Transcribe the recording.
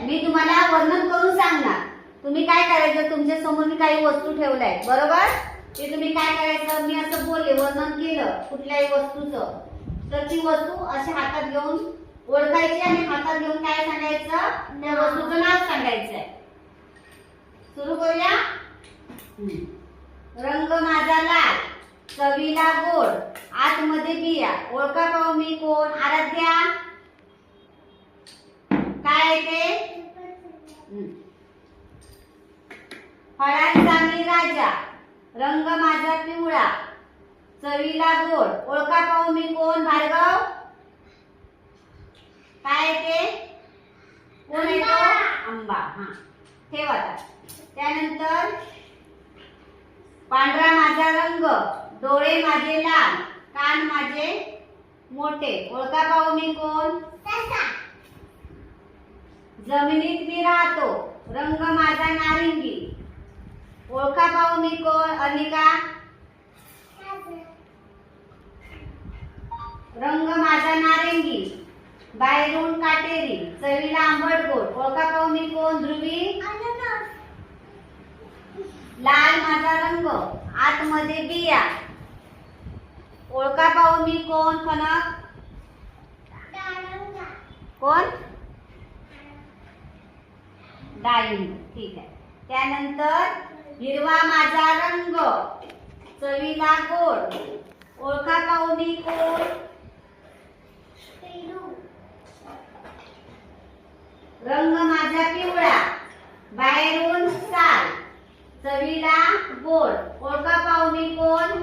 मी तुम्हाला वर्णन करून सांगणार. तुम्ही काय करायचं, तुमच्या समोर मी काही वस्तू ठेवल्या आहेत बरोबर. ते तुम्ही काय करायचं, मी असं बोलले वर्णन केलं कुठल्याही वस्तूचं, तर ती वस्तू अशी हातात घेऊन ओळखायची आणि हातात घेऊन काय सांगायचं, त्या वस्तूचं नाव सांगायचंय. सुरू करूया. रंग माझा लाल, चवीला गोड, आतमध्ये बिया, ओळखा पाहू मी कोण. आराध्या काय आहे ते. फळांचा मी राजा, रंग माझा पिवळा, चवीला गोड, ओळखा पाहू मी कोण. भार्गव काय आहे ते, कोण आहे तो. आंबा. हा ठेवा. त्यानंतर पांढरा माझा रंग, डोळे माझे लाल, कान माझे मोठे, ओळखा पाहू मी कोण. जमिनीत मी राहतो, रंग माझा नारिंगी, ओळखा पाहू मी कोण. अनिका रंग माझा नारिंगी, बाहेरून काटेरी, चवीला आंबट गोड, ओळखा पाहू मी कोण. ध्रुवी लाल माझा रंग, आतमध्ये बिया, ओळखा पाहू मी कोण. कनक कोण. डाळिंब. ठीक आहे. त्यानंतर हिरवा माझा रंग, चवीला गोड, ओळखा पाहू मी कोण. रंग माझा पिवळा, बाहेरून साल, चवीला गोड, ओळखा पाहू मी कोण.